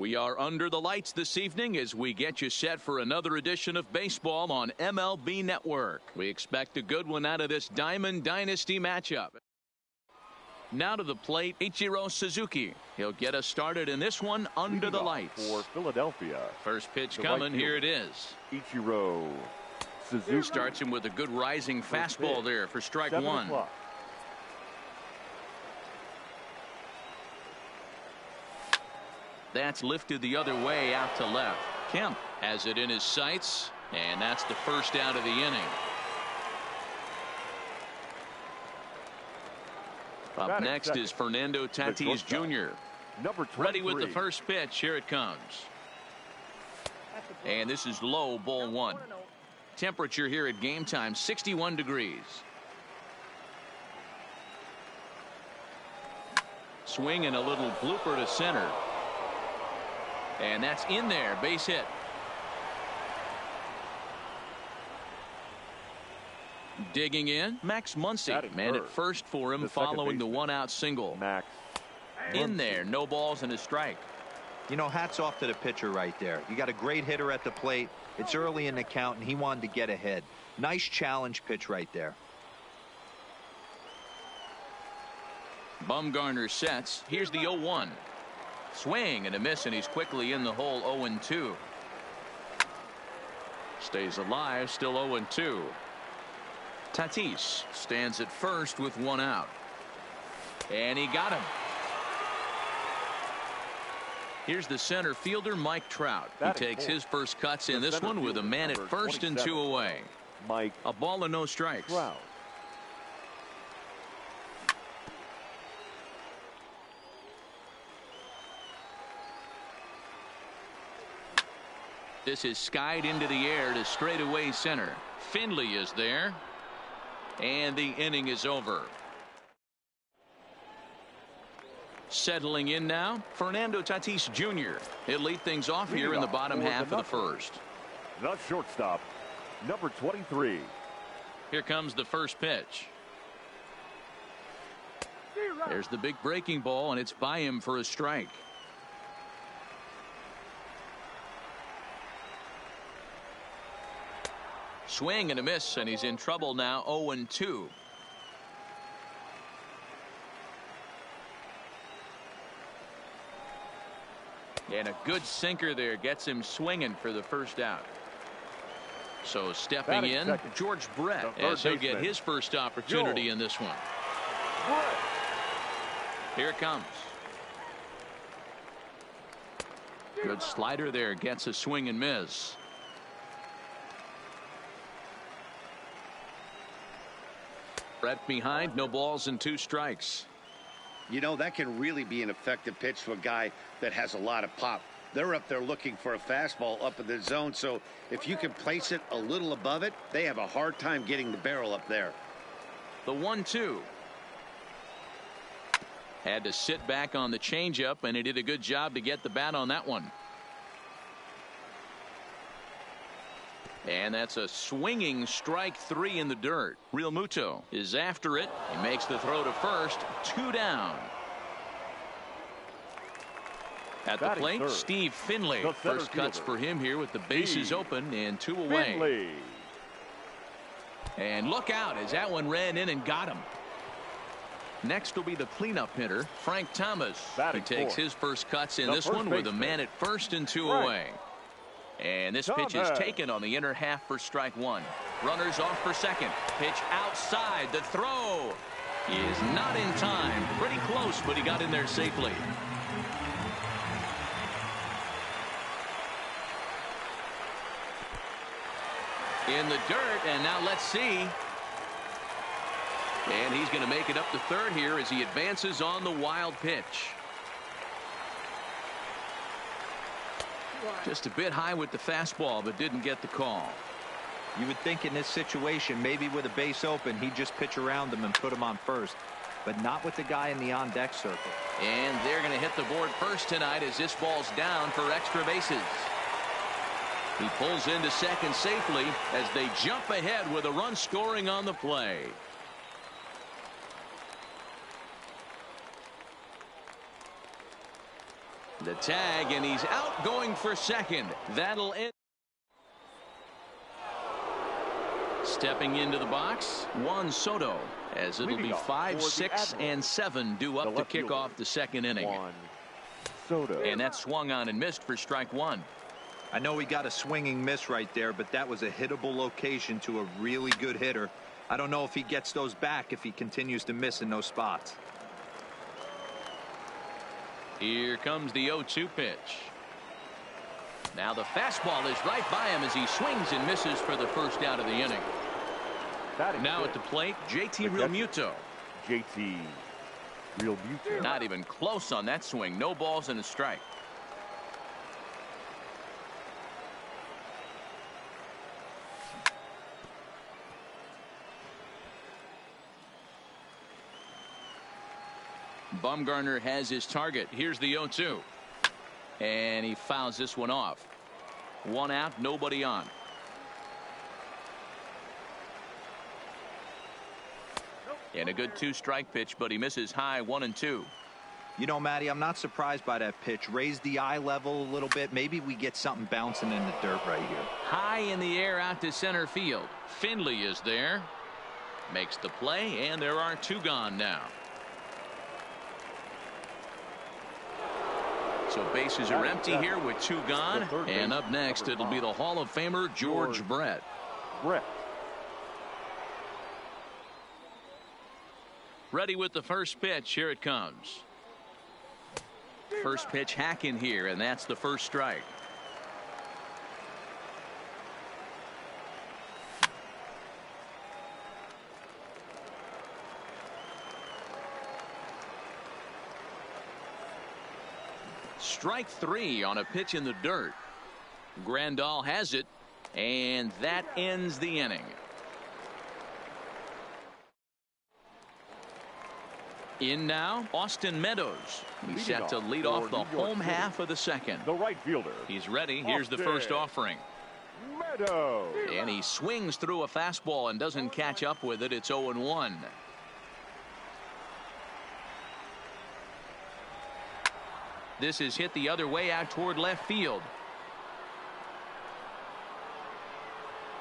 We are under the lights this evening as we get you set for another edition of baseball on MLB Network. We expect a good one out of this Diamond Dynasty matchup. Now to the plate, Ichiro Suzuki. He'll get us started in this one under the lights. For Philadelphia. First pitch coming. Here it is. Ichiro Suzuki. Starts him with a good rising fastball there for strike one. That's lifted the other way out to left. Kemp has it in his sights, and that's the first out of the inning. Up next is Fernando Tatis Jr. Ready with the first pitch. Here it comes. And this is low, ball one. Temperature here at game time, 61 degrees. Swing and a little blooper to center. And that's in there, base hit. Digging in, Max Muncy. Man at first for him following the one-out single. Max in there, no balls and a strike. You know, hats off to the pitcher right there. You got a great hitter at the plate. It's early in the count, and he wanted to get ahead. Nice challenge pitch right there. Bumgarner sets. Here's the 0-1. Swing and a miss, and he's quickly in the hole. 0-2. Stays alive, still 0-2. Tatis stands at first with one out. And he got him. Here's the center fielder, Mike Trout. He takes his first cuts in this one with a man at first and 2 away. A ball and no strikes. This is skied into the air to straightaway center. Finley is there. And the inning is over. Settling in now, Fernando Tatis Jr. He'll lead things off here in the bottom half of the first. The shortstop, number 23. Here comes the first pitch. There's the big breaking ball, and it's by him for a strike. Swing and a miss, and he's in trouble now. 0-2. And a good sinker there gets him swinging for the first out. So stepping in, George Brett, as he'll get his first opportunity in this one. Here it comes. Good slider there, gets a swing and miss. Brett behind, no balls and 2 strikes. You know, that can really be an effective pitch to a guy that has a lot of pop. They're up there looking for a fastball up in the zone, so if you can place it a little above it, they have a hard time getting the barrel up there. The 1-2. Had to sit back on the changeup, and he did a good job to get the bat on that one. And that's a swinging strike 3 in the dirt. Real Muto is after it. He makes the throw to first. 2 down. At the plate, Steve Finley. First cuts for him here with the bases open and 2 away. And look out as that one ran in and got him. Next will be the cleanup hitter, Frank Thomas. He takes his first cuts in this one with a man at first and 2 away. And this pitch is taken on the inner half for strike 1. Runners off for second. Pitch outside. The throw is not in time. Pretty close, but he got in there safely. In the dirt, and now let's see. And he's going to make it up to third here as he advances on the wild pitch. Just a bit high with the fastball, but didn't get the call. You would think in this situation, maybe with a base open, he'd just pitch around him and put him on first. But not with the guy in the on-deck circle. And they're going to hit the board first tonight as this ball's down for extra bases. He pulls into second safely as they jump ahead with a run scoring on the play. The tag, and he's out going for second. That'll end. Stepping into the box, Juan Soto, as it'll be 5, 6, and 7 due up to kick off the second inning. Soto. And that swung on and missed for strike one. I know he got a swinging miss right there, but that was a hittable location to a really good hitter. I don't know if he gets those back if he continues to miss in those spots. Here comes the 0-2 pitch. Now the fastball is right by him as he swings and misses for the first out of the inning. Now at the plate, JT Realmuto. JT Realmuto. Not even close on that swing. No balls and a strike. Bumgarner has his target. Here's the 0-2. And he fouls this one off. One out, nobody on. And a good 2-strike pitch, but he misses high 1-2. You know, Matty, I'm not surprised by that pitch. Raise the eye level a little bit. Maybe we get something bouncing in the dirt right here. High in the air out to center field. Finley is there. Makes the play, and there are 2 gone now. So bases are empty here with 2 gone. And up next, it'll be the Hall of Famer George Brett. Ready with the first pitch. Here it comes. First pitch hacking here, and that's the first strike. Strike 3 on a pitch in the dirt. Grandal has it, and that ends the inning. In now, Austin Meadows. He's set to lead off the home half of the second. The right fielder. He's ready. Here's the first offering. Meadows. And he swings through a fastball and doesn't catch up with it. It's 0-1. This is hit the other way out toward left field.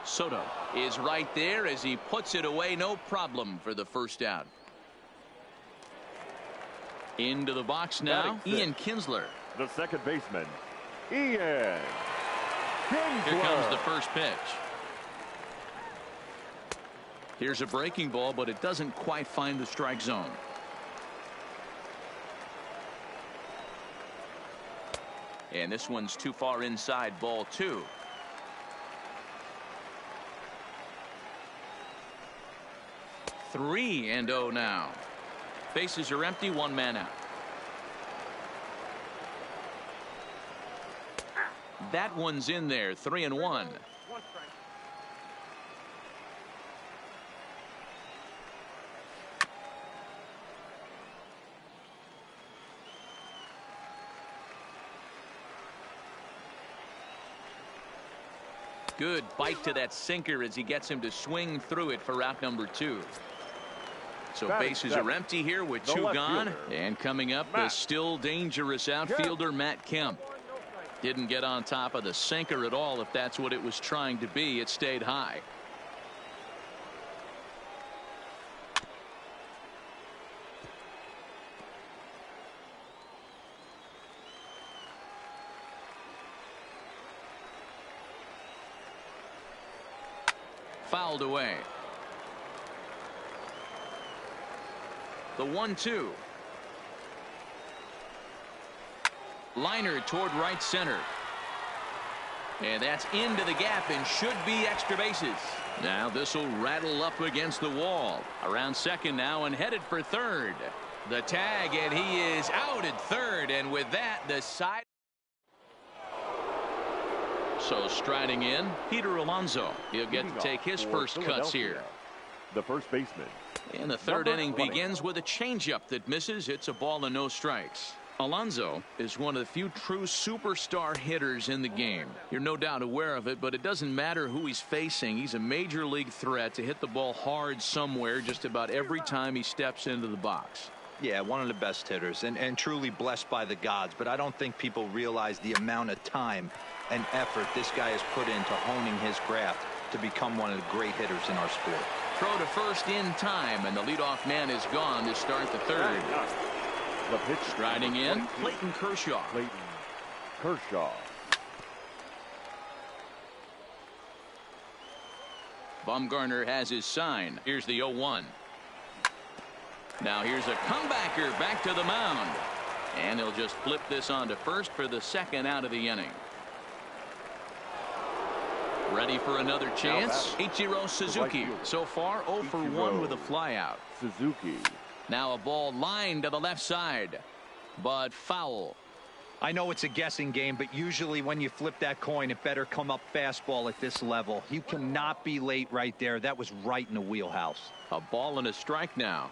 Soto is right there as he puts it away. No problem for the first out. Into the box now, Ian Kinsler. The second baseman, Ian Kinsler. Here comes the first pitch. Here's a breaking ball, but it doesn't quite find the strike zone. And this one's too far inside, ball 2. Three and 0 now. Bases are empty, 1 man out. That one's in there, 3-1. Good bite to that sinker as he gets him to swing through it for out number 2. So bases are empty here with 2 gone. And coming up, the still dangerous outfielder Matt Kemp. Didn't get on top of the sinker at all. If that's what it was trying to be, it stayed high. Fouled away. The 1-2. Liner toward right center. And that's into the gap and should be extra bases. Now this will rattle up against the wall. Around second now and headed for third. The tag, and he is out at third, and with that the side. So striding in, Peter Alonso. He'll get to take his first cuts here. The first baseman. And the third inning begins with a changeup that misses. It's a ball and no strikes. Alonso is one of the few true superstar hitters in the game. You're no doubt aware of it, but it doesn't matter who he's facing. He's a major league threat to hit the ball hard somewhere just about every time he steps into the box. Yeah, one of the best hitters and truly blessed by the gods. But I don't think people realize the amount of time and effort this guy has put into honing his craft to become one of the great hitters in our sport. Throw to first in time, and the leadoff man is gone to start the third. The pitch. Striding in, Clayton Kershaw. Clayton Kershaw. Bumgarner has his sign. Here's the 0-1. Now here's a comebacker back to the mound. And he'll just flip this on to first for the second out of the inning. Ready for another chance. Ichiro Suzuki. So far 0 for 1 with a flyout. Suzuki. Now a ball lined to the left side, but foul. I know it's a guessing game, but usually when you flip that coin, it better come up fastball at this level. You cannot be late right there. That was right in the wheelhouse. A ball and a strike now.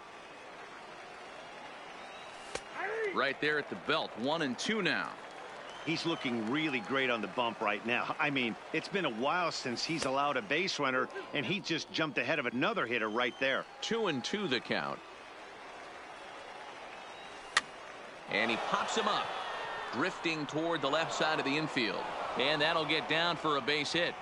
Right there at the belt. 1-2 now. He's looking really great on the bump right now. I mean, it's been a while since he's allowed a base runner, and he just jumped ahead of another hitter right there. 2-2 the count. And he pops him up, drifting toward the left side of the infield. And that'll get down for a base hit.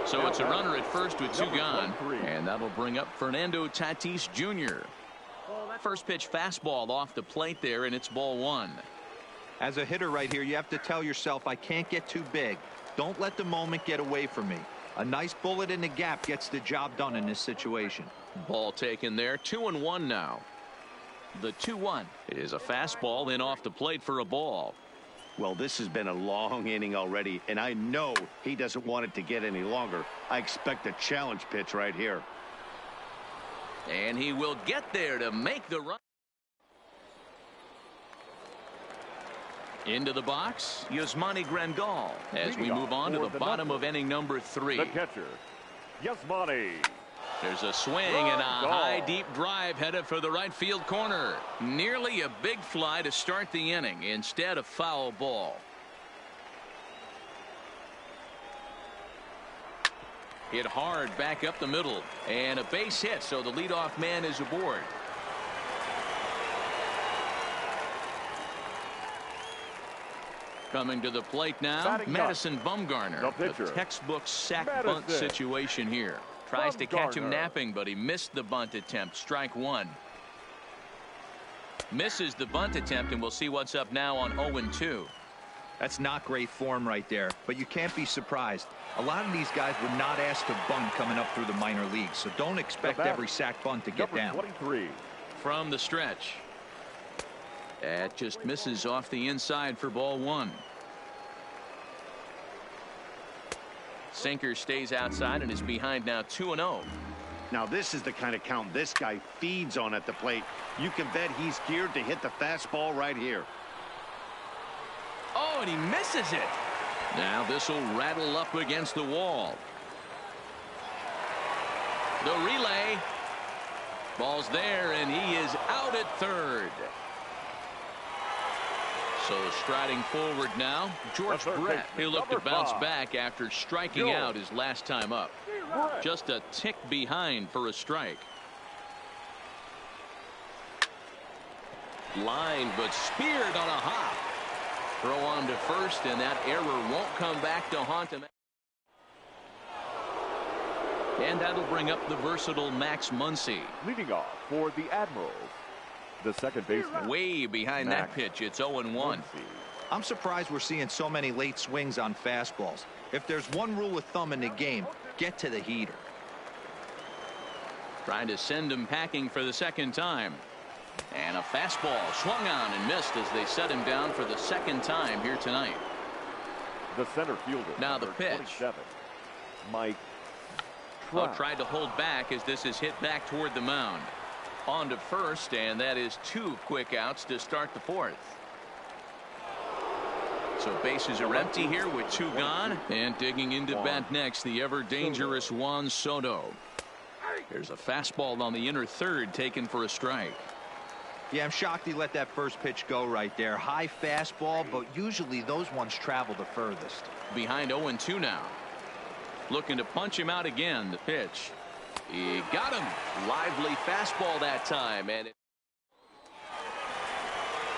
So it's a runner at first with 2 gone. And that'll bring up Fernando Tatis Jr. First pitch fastball off the plate there, and it's ball 1. As a hitter right here, you have to tell yourself, I can't get too big. Don't let the moment get away from me. A nice bullet in the gap gets the job done in this situation. Ball taken there. 2-1 now. The 2-1 is a fastball in off the plate for a ball. Well, this has been a long inning already, and I know he doesn't want it to get any longer. I expect a challenge pitch right here. And he will get there to make the run. Into the box, Yasmani Grandal as we move on to the bottom of inning number 3. The catcher, Yasmani. There's a swing and a high deep drive headed for the right field corner. Nearly a big fly to start the inning. Instead, a foul ball. Hit hard back up the middle, and a base hit, so the leadoff man is aboard. Coming to the plate now, Madison Bumgarner. The a textbook sack bunt situation here. Tries to catch him napping, but he missed the bunt attempt. Strike 1. Misses the bunt attempt, and we'll see what's up now on 0-2. That's not great form right there, but you can't be surprised. A lot of these guys would not ask to bunt coming up through the minor leagues, so don't expect every sack bunt to get down. 23. From the stretch. That just misses off the inside for ball 1. Sinker stays outside and is behind now 2-0. Now this is the kind of count this guy feeds on at the plate. You can bet he's geared to hit the fastball right here. Oh, and he misses it. Now this will rattle up against the wall. The relay. Ball's there, and he is out at third. So striding forward now, George Brett. He'll look to bounce back after striking out his last time up. Just a tick behind for a strike. Line, but speared on a hop. Throw on to first, and that error won't come back to haunt him. And that'll bring up the versatile Max Muncy. Leading off for the Admirals, the second baseman. Way behind that pitch. It's 0-1. I'm surprised we're seeing so many late swings on fastballs. If there's one rule of thumb in the game, get to the heater. Trying to send him packing for the second time. And a fastball swung on and missed as they set him down for the second time here tonight. The center fielder. Now the pitch. 27, Mike. Tried to hold back as this is hit back toward the mound. On to first, and that is 2 quick outs to start the 4th. So bases are empty here with 2 gone. And digging into bat next, the ever dangerous Juan Soto. There's a fastball on the inner third taken for a strike. Yeah, I'm shocked he let that first pitch go right there. High fastball, but usually those ones travel the furthest. Behind 0-2 now. Looking to punch him out again. The pitch. He got him. Lively fastball that time. And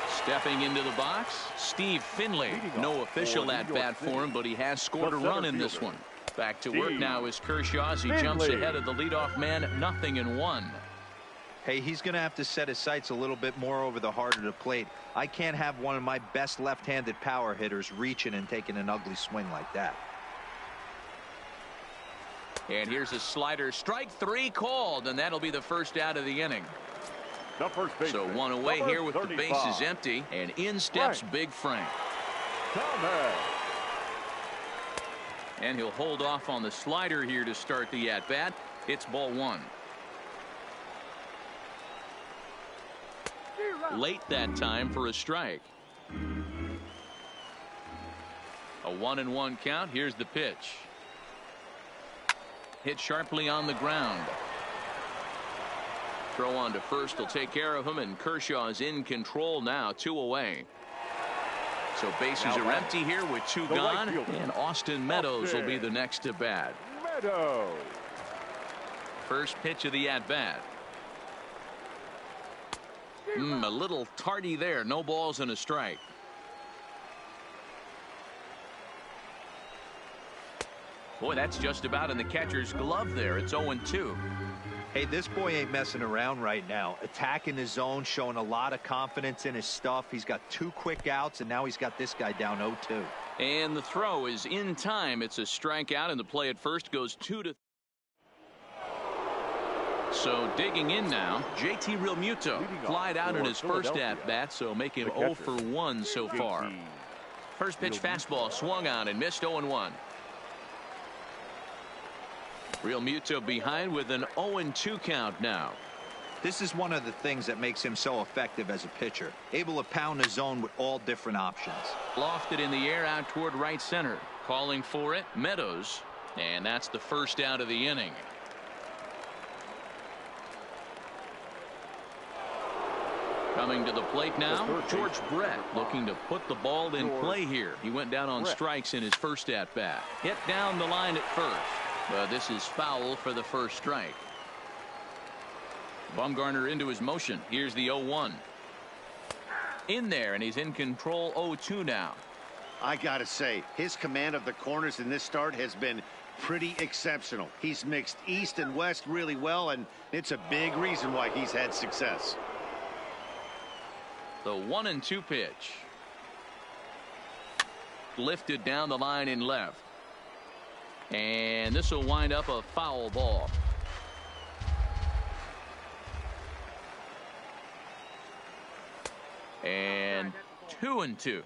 stepping into the box, Steve Finley. No official at bat for him, but he has scored a run in this one. Back to work now is Kershaw as he jumps ahead of the leadoff man, 0-1. Hey, he's going to have to set his sights a little bit more over the heart of the plate. I can't have one of my best left-handed power hitters reaching and taking an ugly swing like that. And here's a slider. Strike 3 called, and that'll be the first out of the inning. So one away here with the bases empty, and in steps Big Frank. And he'll hold off on the slider here to start the at-bat. It's ball 1. Late that time for a strike. A 1-1 count. Here's the pitch. Hit sharply on the ground. Throw on to first will take care of him, and Kershaw is in control now. 2 away. So bases are empty here with 2 gone, and Austin Meadows will be the next to bat. First pitch of the at-bat. A little tardy there. No balls and a strike. Boy, that's just about in the catcher's glove there. It's 0-2. Hey, this boy ain't messing around right now. Attacking the zone, showing a lot of confidence in his stuff. He's got 2 quick outs, and now he's got this guy down 0-2. And the throw is in time. It's a strikeout, and the play at first goes 2-3. So digging in now, JT Realmuto flied out in his first at-bat, so make him 0 for 1 so far. First pitch fastball swung on and missed. 0-1. Realmuto behind with an 0-2 count now. This is one of the things that makes him so effective as a pitcher. Able to pound the zone with all different options. Lofted in the air out toward right center. Calling for it, Meadows. And that's the first out of the inning. Coming to the plate now, George Brett looking to put the ball in play here. He went down on strikes in his first at-bat. Hit down the line at first. But this is foul for the first strike. Bumgarner into his motion. Here's the 0-1. In there, and he's in control. 0-2 now. I gotta say, his command of the corners in this start has been pretty exceptional. He's mixed east and west really well, and it's a big reason why he's had success. The 1-2 pitch. Lifted down the line in left. And this will wind up a foul ball. And 2-2.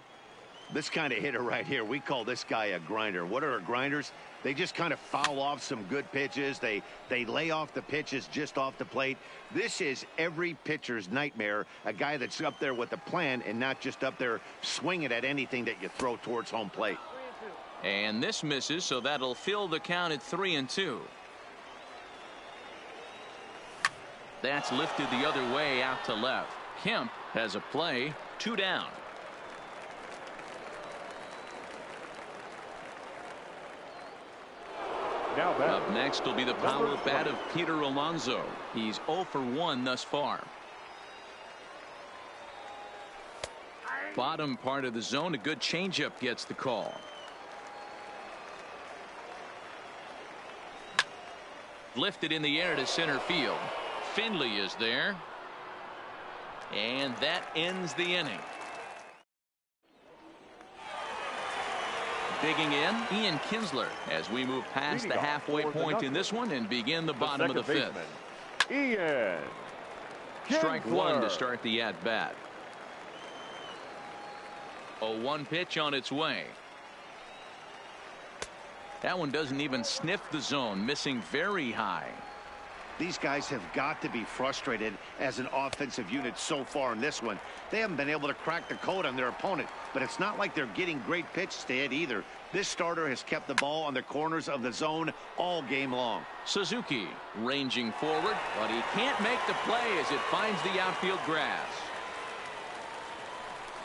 This kind of hitter right here, we call this guy a grinder. What are grinders? They just kind of foul off some good pitches. They lay off the pitches just off the plate. This is every pitcher's nightmare, a guy that's up there with a plan and not just up there swinging at anything that you throw towards home plate. And this misses, so that'll fill the count at 3-2. That's lifted the other way out to left. Kemp has a play. 2 down. Up next will be the power bat of Peter Alonso. He's 0 for 1 thus far. Bottom part of the zone, a good changeup gets the call. Lifted in the air to center field. Finley is there. And that ends the inning. Digging in, Ian Kinsler as we move past the halfway point in this one and begin the bottom of the 5th. Ian Strike 1 to start the at-bat. 0-1 pitch on its way. That one doesn't even sniff the zone, missing very high. These guys have got to be frustrated as an offensive unit so far in this one. They haven't been able to crack the code on their opponent, but it's not like they're getting great pitches to hit either. This starter has kept the ball on the corners of the zone all game long. Suzuki ranging forward, but he can't make the play as it finds the outfield grass.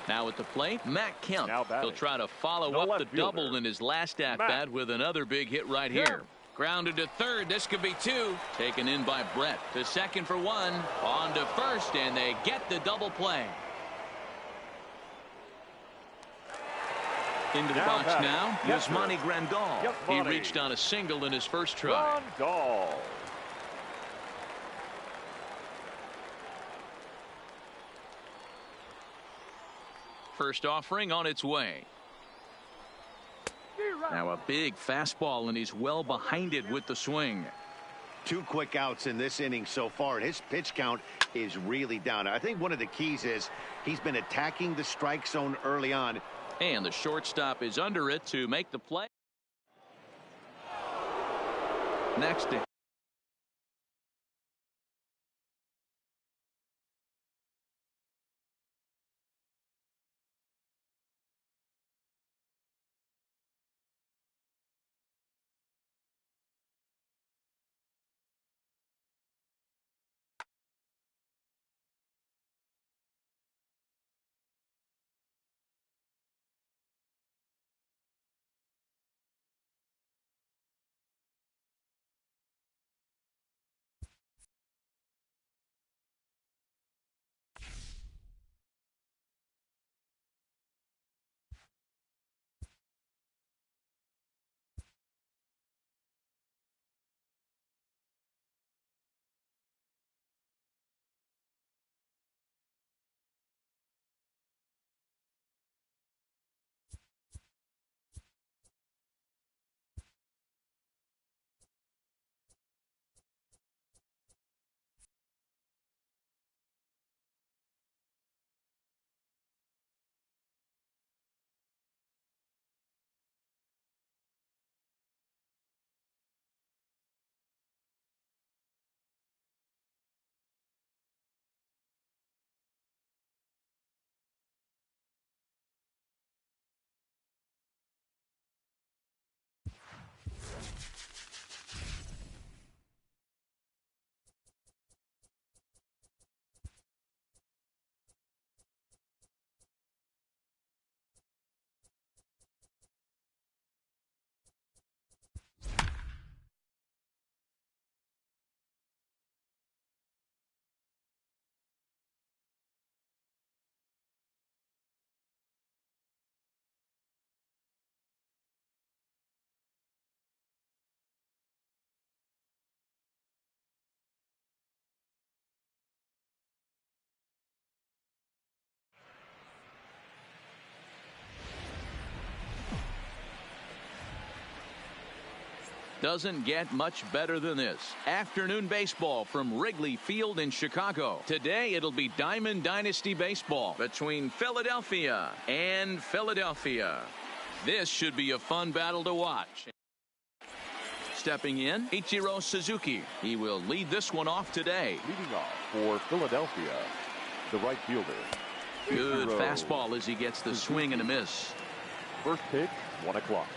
Now at the plate, Matt Kemp. Now batting. He'll try to follow No up left the fielder. double in his last at-bat with another big hit right here. Grounded to third. This could be two. Taken in by Brett. To second for one. On to first, and they get the double play. Into the box now. Yasmani Grandal. He reached on a single in his first try. Grandal. First offering on its way. Now a big fastball, and he's well behind it with the swing. 2 quick outs in this inning so far, and his pitch count is really down. I think one of the keys is he's been attacking the strike zone early on. And the shortstop is under it to make the play. Next. Doesn't get much better than this. Afternoon baseball from Wrigley Field in Chicago. Today it'll be Diamond Dynasty baseball between Philadelphia and Philadelphia. This should be a fun battle to watch. Stepping in, Ichiro Suzuki. He will lead this one off today. Leading off for Philadelphia, the right fielder. Good Ichiro fastball as he gets the swing and a miss. First pitch, 1 o'clock.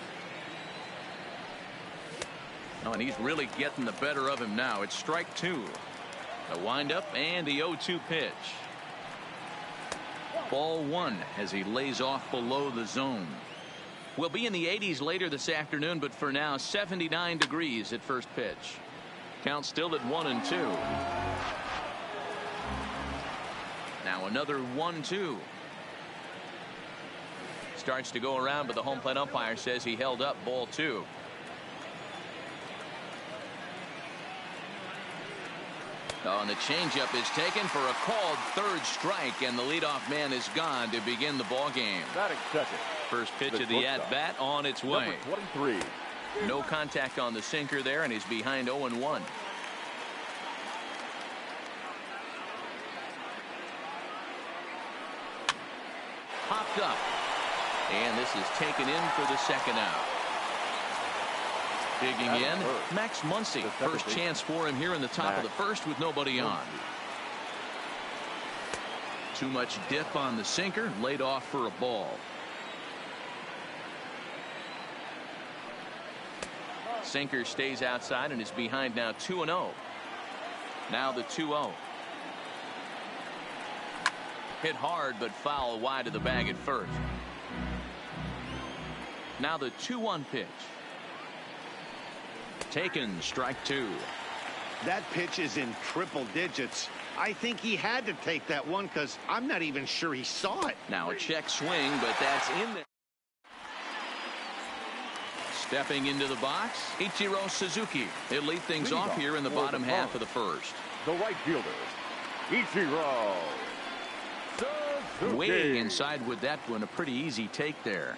Oh, and he's really getting the better of him now. It's strike 2. The windup and the 0-2 pitch. Ball 1 as he lays off below the zone. We'll be in the 80s later this afternoon, but for now 79 degrees at first pitch. Count still at 1-2. Now another 1-2. Starts to go around, but the home plate umpire says he held up ball 2. Oh, and the changeup is taken for a called third strike, and the leadoff man is gone to begin the ball game. Batting second. First pitch of the at-bat on its way. Number 23. No contact on the sinker there, and he's behind 0-1. Popped up, and this is taken in for the second out. Digging in, Max Muncy. First chance for him here in the top of the first with nobody on. Too much dip on the sinker, laid off for a ball. Sinker stays outside and is behind now 2-0. Now the 2-0. Hit hard, but foul wide of the bag at first. Now the 2-1 pitch. Taken, strike 2. That pitch is in triple digits. I think he had to take that one because I'm not even sure he saw it. Now a check swing, but that's in there. Stepping into the box, Ichiro Suzuki. He'll lead things off here in the bottom half of the first. The right fielder, Ichiro Suzuki. Way inside with that one. A pretty easy take there.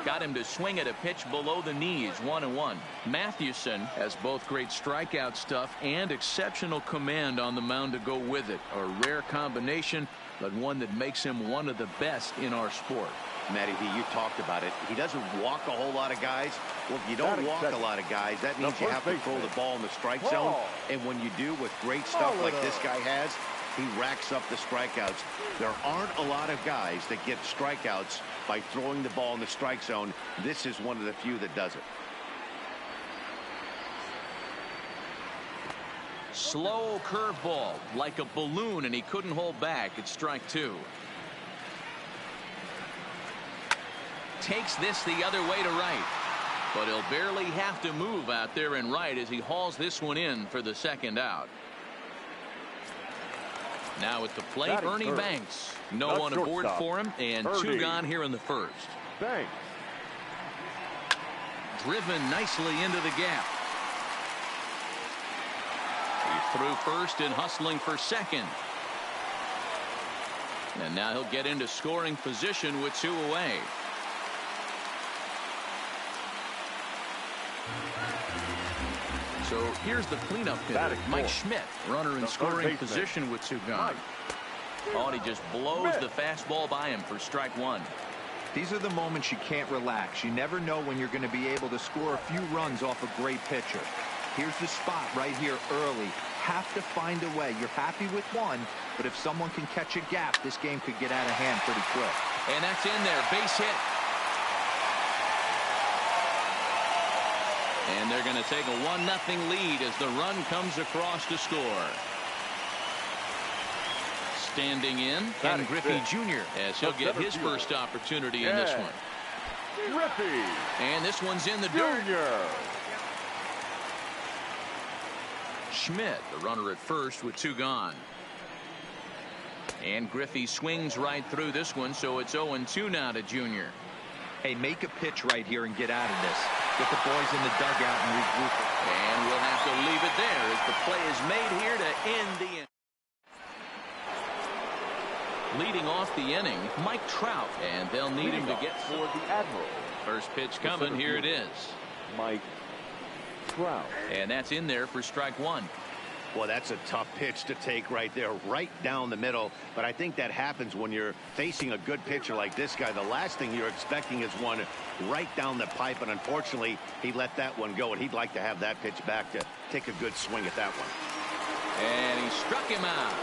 Got him to swing at a pitch below the knees. 1-1. Mathewson has both great strikeout stuff and exceptional command on the mound to go with it. A rare combination, but one that makes him one of the best in our sport. Matty V, you talked about it. He doesn't walk a whole lot of guys. Well, if you don't walk a lot of guys, that means you have to throw the ball in the strike zone. And when you do with great stuff like this guy has, he racks up the strikeouts. There aren't a lot of guys that get strikeouts by throwing the ball in the strike zone. This is one of the few that does it. Slow curveball like a balloon, and he couldn't hold back. It's strike 2. Takes this the other way to right, but he'll barely have to move out there in right as he hauls this one in for the second out. Now at the plate, Ernie Banks. No one aboard for him, and 2 gone here in the first. Banks. Driven nicely into the gap. He threw first and hustling for second. And now he'll get into scoring position with 2 away. So here's the cleanup hitter, Mike Schmidt, runner in scoring position with 2 gone. Oh, and he just blows the fastball by him for strike 1. These are the moments you can't relax. You never know when you're going to be able to score a few runs off a great pitcher. Here's the spot right here early. Have to find a way. You're happy with one, but if someone can catch a gap, this game could get out of hand pretty quick. And that's in there. Base hit. And they're going to take a 1-0 lead as the run comes across to score. Standing in, Ken Griffey Jr. as he'll get his first opportunity in this one. Griffey. And this one's in the dirt. Jr. Schmidt, the runner at first with 2 gone. And Griffey swings right through this one, so it's 0-2 now to Jr. Hey, make a pitch right here and get out of this. Get the boys in the dugout and regroup. And we'll have to leave it there as the play is made here to end the inning. Leading off the inning, Mike Trout, and they'll need him to get for the Admiral. First pitch coming. Here it is. Mike Trout. And that's in there for strike 1. Well, that's a tough pitch to take right there, right down the middle. But I think that happens when you're facing a good pitcher like this guy. The last thing you're expecting is one right down the pipe. And unfortunately, he let that one go. And he'd like to have that pitch back to take a good swing at that one. And he struck him out.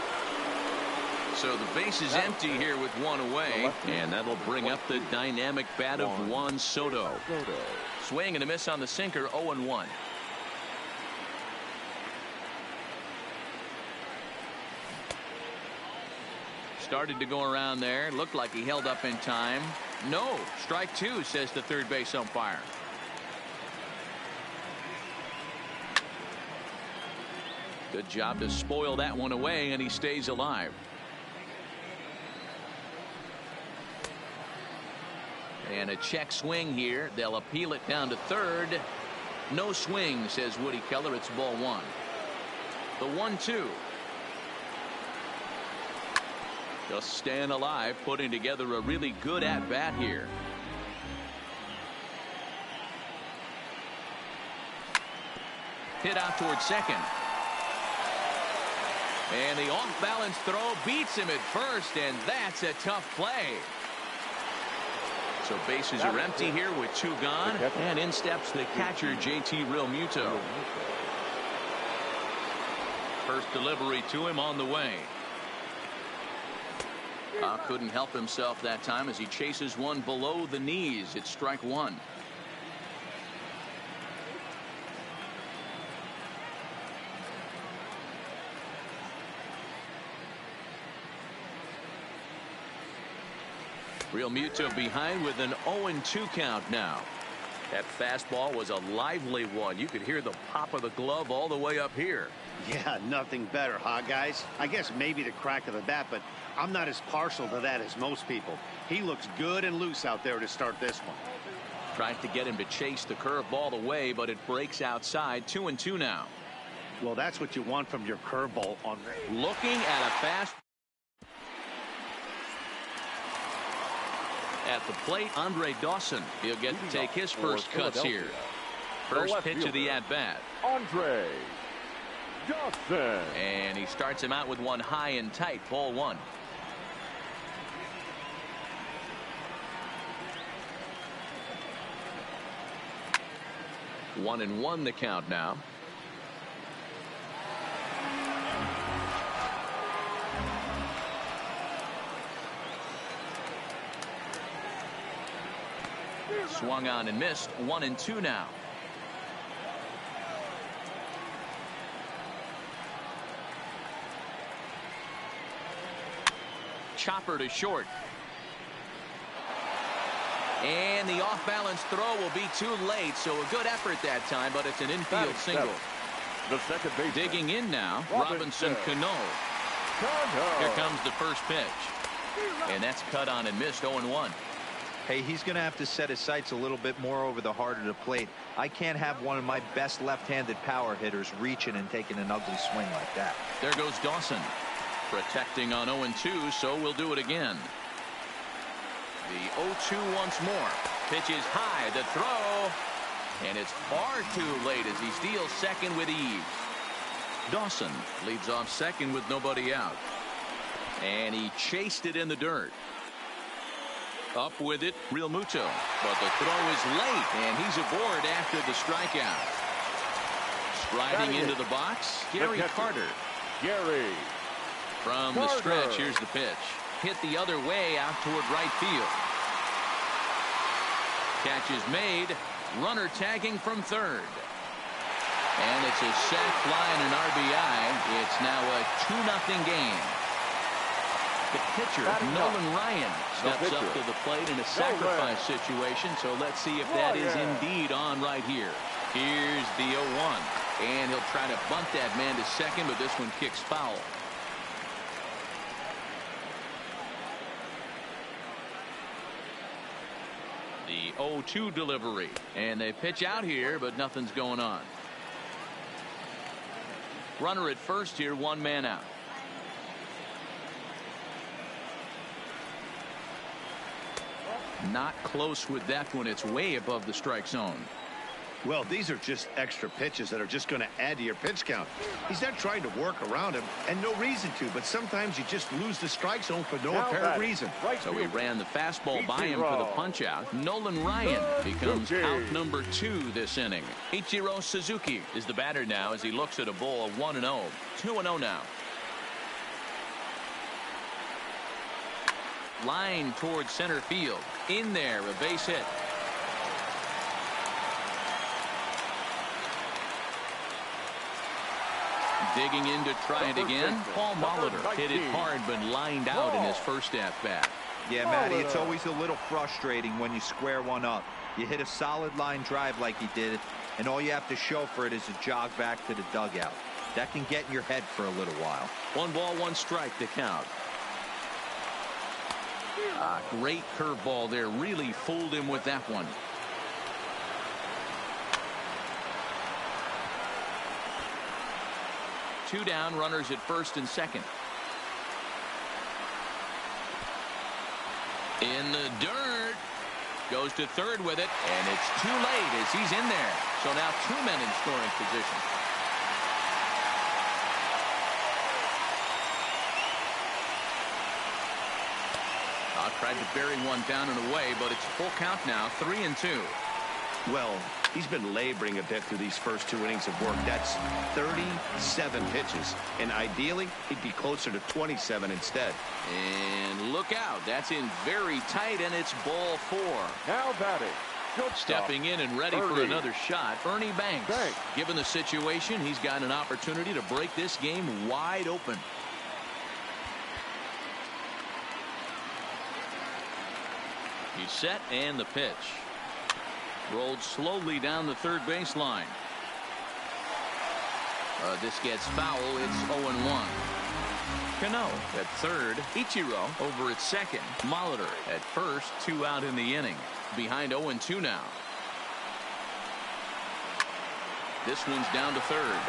So the base is empty here with 1 away. And that'll bring up the dynamic bat of Juan Soto. Swing and a miss on the sinker. 0-1. Started to go around there. Looked like he held up in time. No. Strike 2, says the third base umpire. Good job to spoil that one away, and he stays alive. And a check swing here. They'll appeal it down to third. No swing, says Woody Keller. It's ball 1. The 1-2. Just staying alive, putting together a really good at-bat here. Hit out towards second. And the off-balance throw beats him at first, and that's a tough play. So bases are empty here with 2 gone, and in steps the catcher, JT Realmuto. First delivery to him on the way. Couldn't help himself that time as he chases one below the knees. It's strike 1. Real Muto behind with an 0-2 count now. That fastball was a lively one. You could hear the pop of the glove all the way up here. Yeah, nothing better, huh, guys? I guess maybe the crack of the bat, but I'm not as partial to that as most people. He looks good and loose out there to start this one. Tried to get him to chase the curveball away, but it breaks outside. 2-2 now. Well, that's what you want from your curveball on. Looking at a fast. At the plate, Andre Dawson. He'll get to take his first cuts here. First pitch of the at-bat. Andre Dawson. And he starts him out with one high and tight. Ball one. One and one the count now. Swung on and missed. 1-2 now. Chopper to short. And the off-balance throw will be too late, so a good effort that time, but it's an infield single. The second base. Digging in now, Robinson Cano. Here comes the first pitch. And that's cut on and missed. 0-1. Hey, he's going to have to set his sights a little bit more over the heart of the plate. I can't have one of my best left-handed power hitters reaching and taking an ugly swing like that. There goes Dawson. Protecting on 0-2, so we'll do it again. The 0-2 once more. Pitch is high. The throw. And it's far too late as he steals second with ease. Dawson leads off second with nobody out. And he chased it in the dirt. Up with it, Real Muto. But the throw is late, and he's aboard after the strikeout. Striding into the box, Gary Carter. Gary From the stretch, here's the pitch. Hit the other way out toward right field. Catch is made. Runner tagging from third. And it's a sac fly and an RBI. It's now a 2-0 game. The pitcher, Nolan Ryan, steps up to the plate in a sacrifice situation, so let's see if that is indeed on right here. Here's the 0-1, and he'll try to bunt that man to second, but this one kicks foul. The 0-2 delivery, and they pitch out here, but nothing's going on. Runner at first here, one man out. Not close with that one. It's way above the strike zone. Well, these are just extra pitches that are just going to add to your pitch count. He's not trying to work around him, and no reason to, but sometimes you just lose the strike zone for no apparent reason. So he ran the fastball by him for the punch out. Nolan Ryan becomes out number 2 this inning. Ichiro Suzuki is the batter now as he looks at a ball of 1-0. 2-0 now. Line towards center field. In there, a base hit. Digging in to try it again. Paul Molitor hit it hard but lined out in his first at-bat. Yeah, Matty, it's always a little frustrating when you square one up. You hit a solid line drive like he did, and all you have to show for it is a jog back to the dugout. That can get in your head for a little while. 1 ball, 1 strike to count. Great curveball there. Really fooled him with that one. Two down, runners at first and second. In the dirt. Goes to third with it, and it's too late as he's in there. So now 2 men in scoring position. Tried to bury one down and away, but it's full count now. 3-2. Well, he's been laboring a bit through these first 2 innings of work. That's 37 pitches, and ideally he'd be closer to 27 instead. And look out, that's in very tight, and it's ball 4. Now batting. Stepping in and ready for another shot, Ernie Banks. Given the situation, he's got an opportunity to break this game wide open. He's set, and the pitch. Rolled slowly down the third baseline. This gets foul. It's 0-1. Cano at third. Ichiro over at second. Molitor at first. 2 out in the inning. Behind 0-2 now. This one's down to third.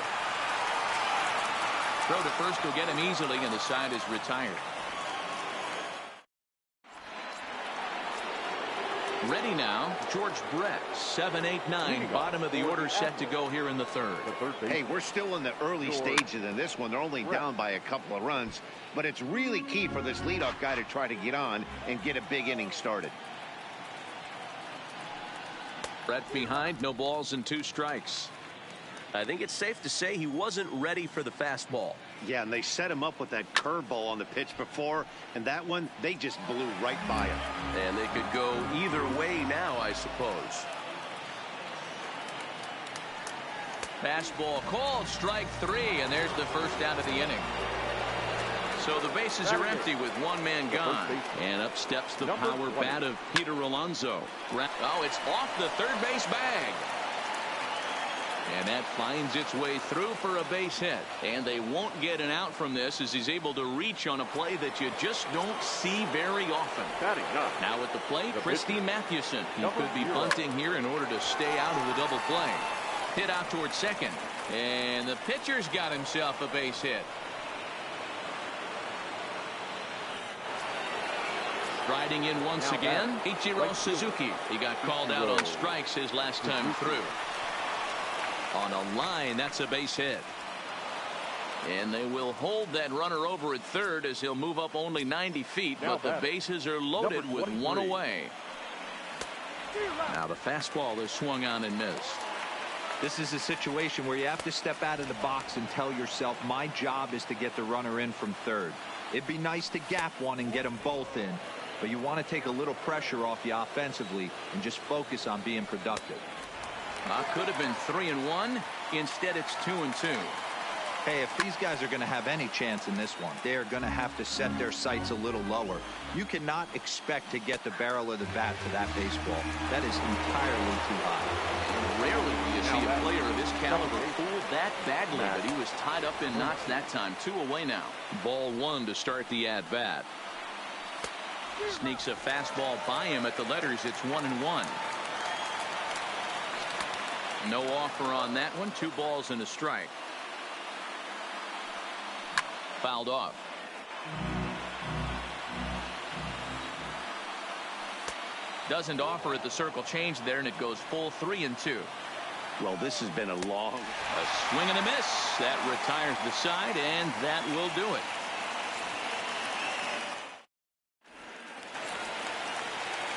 Throw to first will get him easily, and the side is retired. Ready now, George Brett, 7, 8, 9, bottom of the order, set to go here in the third. Hey, we're still in the early stages in this one. They're only down by a couple of runs, but it's really key for this leadoff guy to try to get on and get a big inning started. Brett behind, no balls and 2 strikes. I think it's safe to say he wasn't ready for the fastball. Yeah, and they set him up with that curveball on the pitch before, and that one, they just blew right by him. And they could go either way now, I suppose. Fastball called, strike 3, and there's the first out of the inning. So the bases are empty with 1 man gone. And up steps the power bat of Peter Alonso. Oh, it's off the third base bag. And that finds its way through for a base hit. And they won't get an out from this as he's able to reach on a play that you just don't see very often. Now at the plate, Christy Mathewson. He could be bunting here in order to stay out of the double play. Hit out towards second. And the pitcher's got himself a base hit. Striding in once again, Ichiro Suzuki. He got called out on strikes his last time through. On a line, that's a base hit. And they will hold that runner over at third as he'll move up only 90 feet, but the bases are loaded with 1 away. Now the fastball is swung on and missed. This is a situation where you have to step out of the box and tell yourself, my job is to get the runner in from third. It'd be nice to gap one and get them both in, but you want to take a little pressure off you offensively and just focus on being productive. Could have been 3-1. Instead, it's 2-2. Hey, if these guys are going to have any chance in this one, they're going to have to set their sights a little lower. You cannot expect to get the barrel of the bat to that baseball. That is entirely too high. Rarely do you see a player of this caliber fooled that badly, but he was tied up in knots that time. 2 away now. Ball 1 to start the at-bat. Sneaks a fastball by him at the letters. It's 1-1. No offer on that one. 2 balls and a strike. Fouled off. Doesn't offer at the circle change there, and it goes full 3-2. Well, this has been a swing and a miss. That retires the side, and that will do it.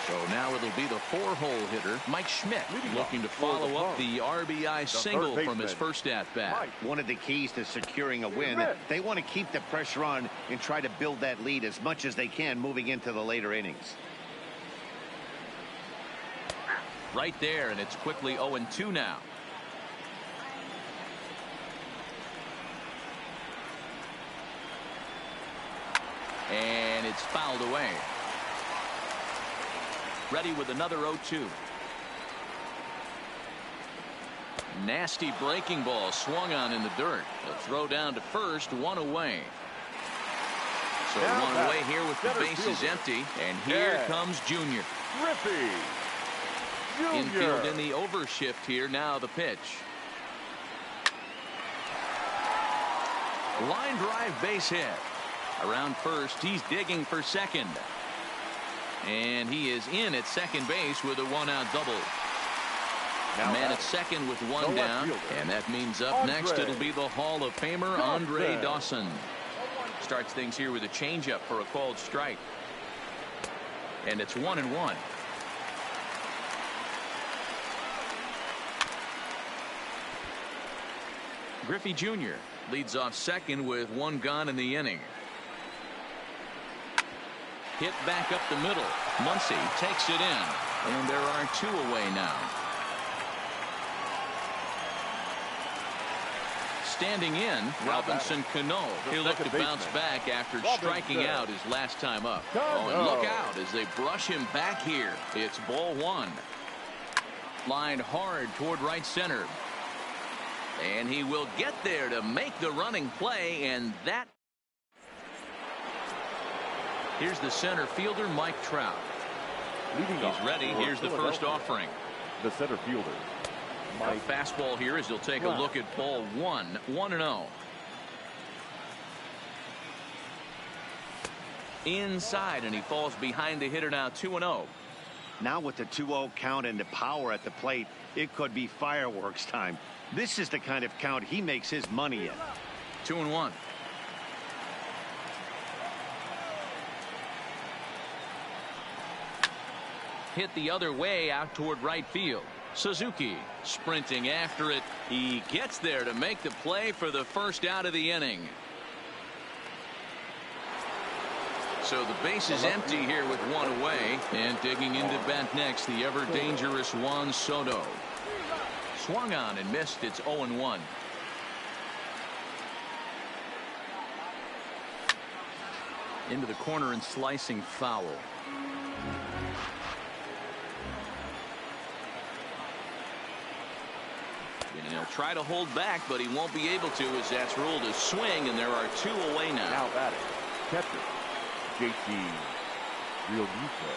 So now it'll be the 4-hole hitter, Mike Schmidt, looking to follow up the RBI single from his first at-bat. One of the keys to securing a win, they want to keep the pressure on and try to build that lead as much as they can moving into the later innings. Right there, and it's quickly 0-2 now. And it's fouled away. Ready with another 0-2. Nasty breaking ball swung on in the dirt. A throw down to first, 1 away. So 1 away here with the bases empty. And here comes Junior. Infield in the overshift here. Now the pitch. Line drive base hit. Around first, he's digging for second. And he is in at second base with a 1-out double. Man at second with 1 down. And that means up next it'll be the Hall of Famer Andre Dawson. Starts things here with a changeup for a called strike. And it's 1-1. Griffey Jr. leads off second with 1 gone in the inning. Hit back up the middle. Muncy takes it in. And there are 2 away now. standing in, Robinson Cano. He'll look to bounce back after striking out his last time up. Oh, and look out as they brush him back here. It's ball one. Lined hard toward right center. And he will get there to make the running play, and that. Here's the center fielder, Mike Trout. He's ready. Here's the first offering. The center fielder. A fastball here as he'll take a look at ball one. 1-0. Inside, and he falls behind the hitter now. 2-0. Now with the 2-0 count and the power at the plate, it could be fireworks time. This is the kind of count he makes his money in. 2-1. Hit the other way out toward right field. Suzuki sprinting after it. He gets there to make the play for the first out of the inning. So the base is empty here with one away, and digging into bat next, the ever dangerous Juan Soto. Swung on and missed. It's 0-1. Into the corner and slicing foul. And he'll try to hold back, but he won't be able to, as that's ruled a swing, and there are two away now. Now batting, catcher, JT Realmuto.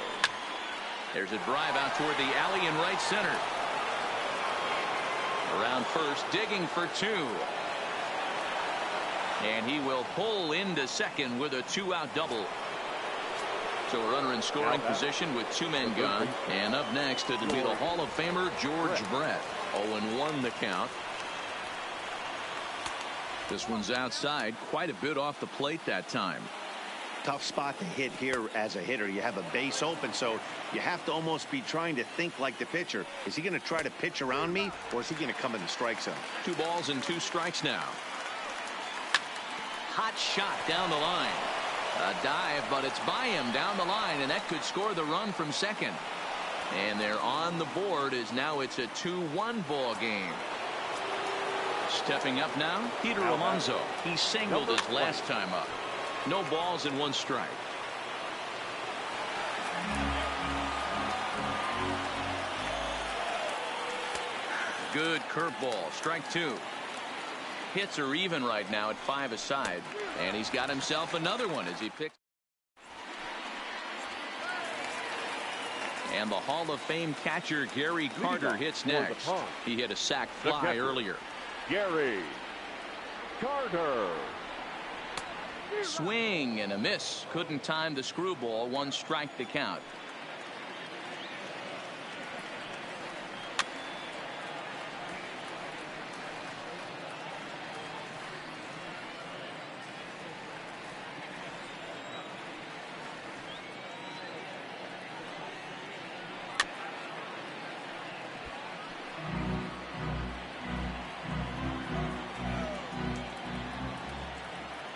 There's a drive out toward the alley in right center. Around first, digging for two. And he will pull into second with a two-out double. So a runner in scoring position with two men gone. And up next, it'll be the Hall of Famer George Brett. 0-1 the count. This one's outside, quite a bit off the plate that time. Tough spot to hit here as a hitter. You have a base open, so you have to almost be trying to think like the pitcher. Is he going to try to pitch around me, or is he going to come in the strike zone? 2 balls and 2 strikes now. Hot shot down the line. A dive, but it's by him down the line, and that could score the run from second. And they're on the board as now it's a 2-1 ball game. Stepping up now, Peter Alonso. He singled his last time up. No balls and 1 strike. Good curveball. Strike 2. Hits are even right now at 5 aside. And he's got himself another one as he picks. And the Hall of Fame catcher Gary Carter hits next. He hit a sac fly earlier. Gary Carter. Swing and a miss. Couldn't time the screwball. 1 strike to count.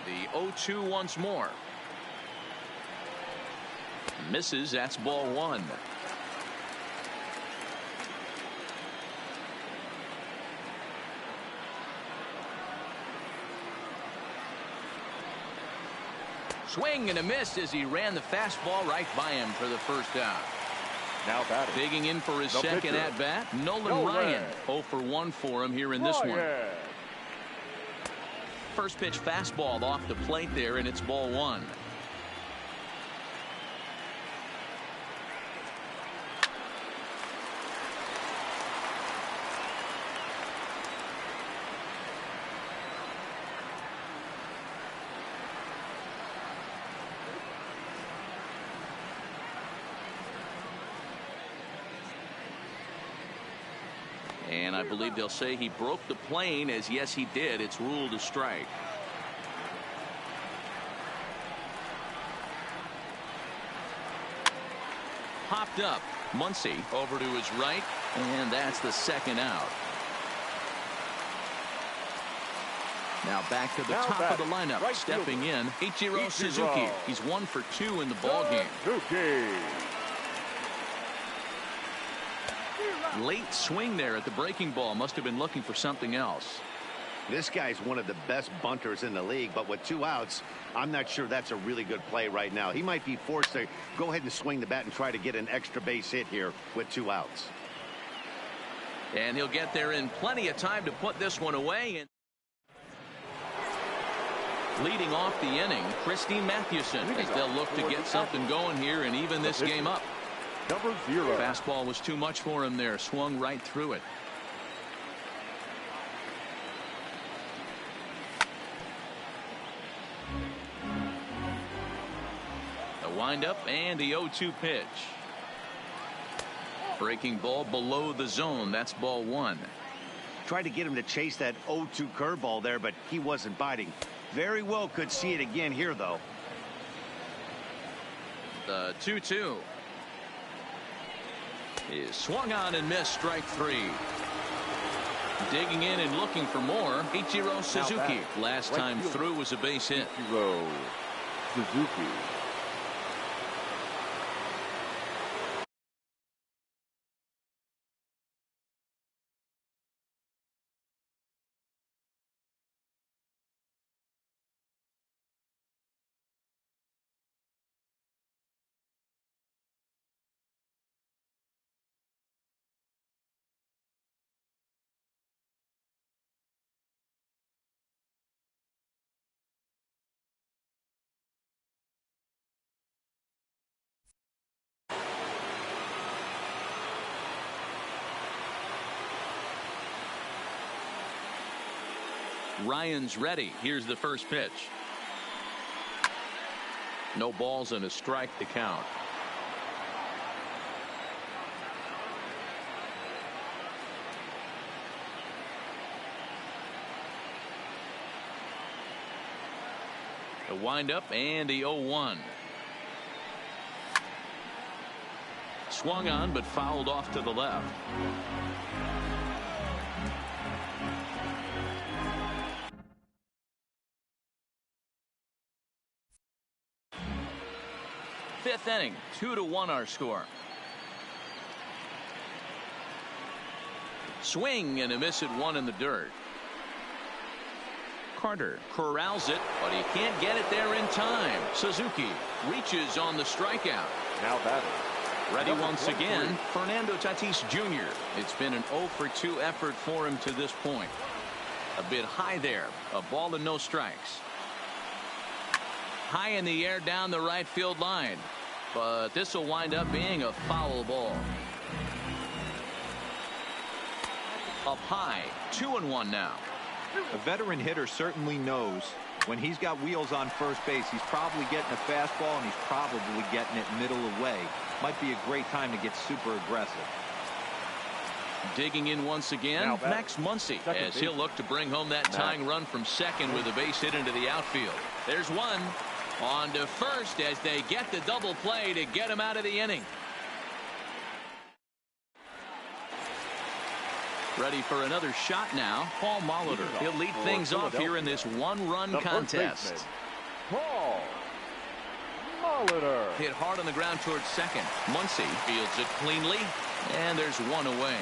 The 0-2 once more. Misses. That's ball 1. Swing and a miss as he ran the fastball right by him for the first out. Now batting. Digging in for his second at bat, Nolan Ryan. 0 for 1 for him here in this one. First pitch fastball off the plate there, and it's ball 1. And I believe they'll say he broke the plane, as yes he did. It's ruled a strike. Popped up. Muncy over to his right, and that's the second out. Now back to the top of the lineup. Right stepping in, Ichiro Suzuki. He's 1 for 2 in the ballgame. Late swing there at the breaking ball. Must have been looking for something else. This guy's one of the best bunters in the league, but with 2 outs, I'm not sure that's a really good play right now. He might be forced to go ahead and swing the bat and try to get an extra base hit here with 2 outs. And he'll get there in plenty of time to put this one away. And leading off the inning, Christine Mathewson, as they'll look to get something going here and even this game up. Number 0. Fastball was too much for him there. Swung right through it. A windup and the 0-2 pitch. Breaking ball below the zone. That's ball 1. Tried to get him to chase that 0-2 curveball there, but he wasn't biting. Very well could see it again here, though. The 2-2 is swung on and missed. Strike 3. Digging in and looking for more, Ichiro Suzuki. Last time through was a base hit. Ichiro Suzuki. Ryan's ready. Here's the first pitch. No balls and a strike to count. The windup and the 0-1. Swung on but fouled off to the left. Fifth inning, 2-1 our score. Swing and a miss at 1 in the dirt. Carter corrals it, but he can't get it there in time. Suzuki reaches on the strikeout. Now batting. Ready once again, Fernando Tatis Jr. It's been an 0-for-2 effort for him to this point. A bit high there, a ball and no strikes. High in the air down the right field line, but this will wind up being a foul ball. Up high, 2-1 now. A veteran hitter certainly knows when he's got wheels on first base, he's probably getting a fastball and he's probably getting it middle away. Might be a great time to get super aggressive. Digging in once again, Max Muncy, as he'll look to bring home that tying run from second with a base hit into the outfield. There's one. On to first as they get the double play to get him out of the inning. Ready for another shot now, Paul Molitor. He'll lead things off here in this one-run contest. Paul Molitor. Hit hard on the ground towards second. Muncy fields it cleanly, and there's one away.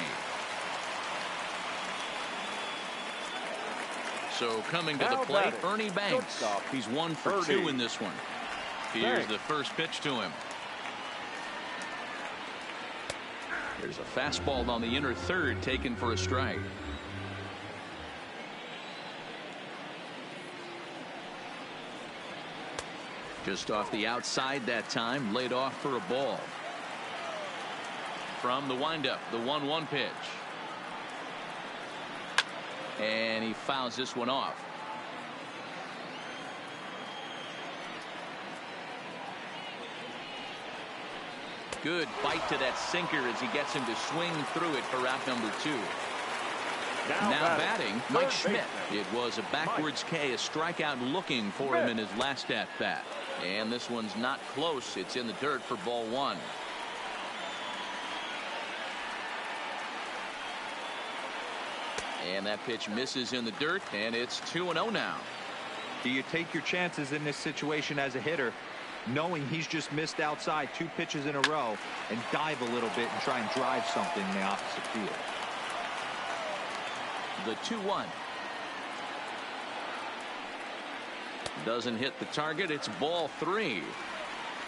So coming to the plate, Ernie Banks. He's 1 for 2 in this one. Here's the first pitch to him. There's a fastball on the inner third taken for a strike. Just off the outside that time, laid off for a ball. From the windup, the 1-1 pitch. And he fouls this one off. Good bite to that sinker as he gets him to swing through it for out number 2. Now batting, Mike Schmidt. It was a backwards K, a strikeout looking for him in his last at bat. And this one's not close. It's in the dirt for ball 1. And that pitch misses in the dirt, and it's 2-0 now. Do you take your chances in this situation as a hitter, knowing he's just missed outside 2 pitches in a row, and dive a little bit and try and drive something in the opposite field? The 2-1. Doesn't hit the target. It's ball 3.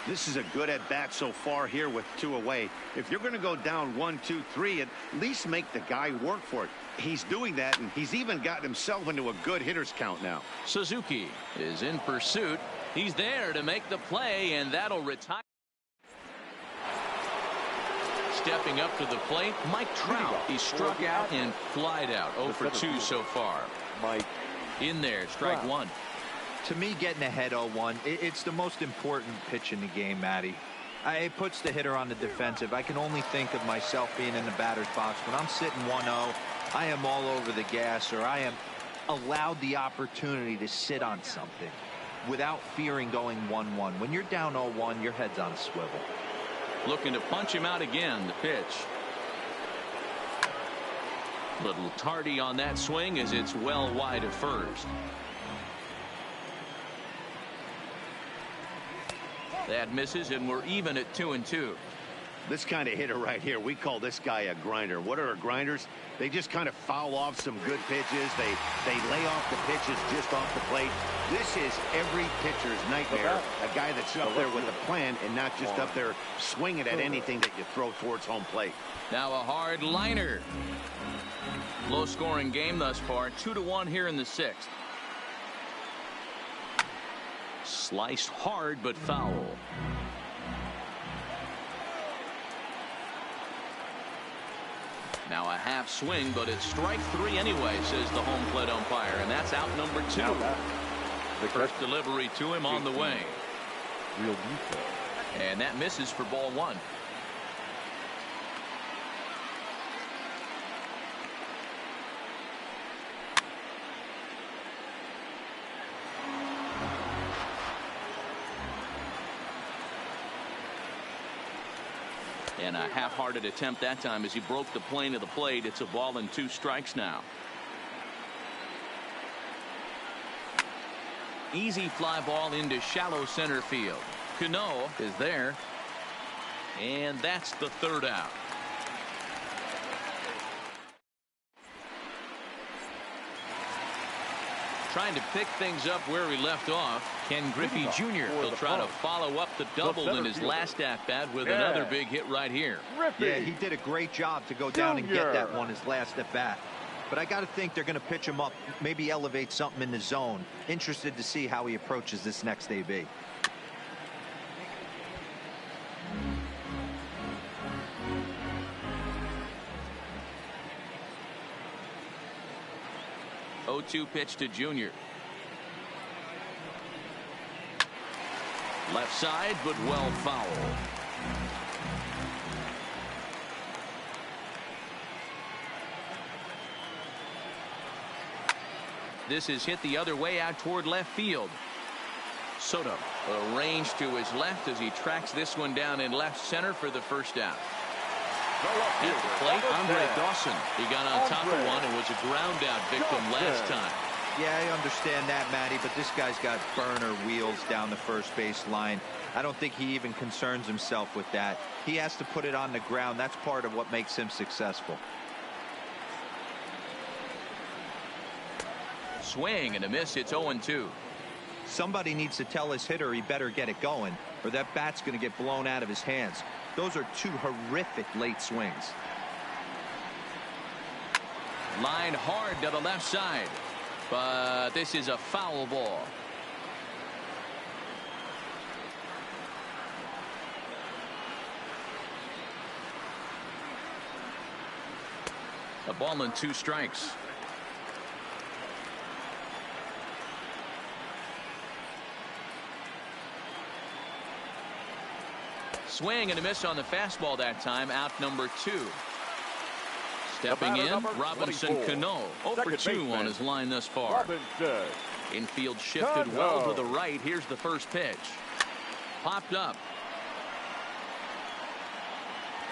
This is a good at bat so far here with 2 away. If you're going to go down 1, 2, 3, at least make the guy work for it. He's doing that, and he's even gotten himself into a good hitter's count now. Suzuki is in pursuit. He's there to make the play, and that'll retire. Stepping up to the plate, Mike Trout. He struck out and flied out. 0 for 2 so far. Mike. In there, strike 1. To me, getting ahead 0-1, it's the most important pitch in the game, Matty. It puts the hitter on the defensive. I can only think of myself being in the batter's box. When I'm sitting 1-0, I am all over the gas, or I am allowed the opportunity to sit on something without fearing going 1-1. When you're down 0-1, your head's on a swivel. Looking to punch him out again. The pitch. Little tardy on that swing as it's well wide of first. That misses, and we're even at 2-2. This kind of hitter right here, we call this guy a grinder. What are grinders? They just kind of foul off some good pitches. They lay off the pitches just off the plate. This is every pitcher's nightmare. A guy that's up there with a plan and not just up there swinging at anything that you throw towards home plate. Now a hard liner. Low scoring game thus far. 2-1 here in the 6th. Sliced hard but foul. Now a half swing, but it's strike 3 anyway, says the home plate umpire, and that's out number 2. The first delivery to him on the way. And that misses for ball 1. And a half-hearted attempt that time as he broke the plane of the plate. It's a ball and 2 strikes now. Easy fly ball into shallow center field. Cano is there. And that's the 3rd out. Trying to pick things up where he left off. Ken Griffey Jr. will try to follow up the double in his last at-bat with another big hit right here. Yeah, he did a great job to go down and get that one his last at-bat. But I got to think they're going to pitch him up, maybe elevate something in the zone. Interested to see how he approaches this next AB. Oh-2 pitch to Junior. Left side, but well foul. This is hit the other way out toward left field. Soto arranged to his left as he tracks this one down in left center for the first out. At the plate, Andre Dawson. He got on top of one and was a ground out victim last time. Yeah, I understand that, Matty, but this guy's got burner wheels down the first base line. I don't think he even concerns himself with that. He has to put it on the ground. That's part of what makes him successful. Swing and a miss. It's 0-2. Somebody needs to tell his hitter he better get it going, or that bat's going to get blown out of his hands. Those are 2 horrific late swings. Line hard to the left side, but this is a foul ball. A ball and 2 strikes. Swing and a miss on the fastball that time. Out number 2. Stepping in, Robinson Cano. 0 for 2 on his line thus far. Infield shifted well to the right. Here's the first pitch. Popped up.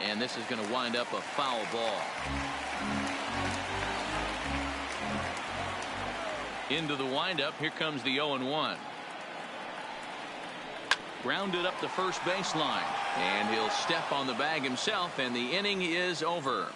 And this is going to wind up a foul ball. Into the windup. Here comes the 0-1. Grounded up the first baseline, and he'll step on the bag himself, and the inning is over.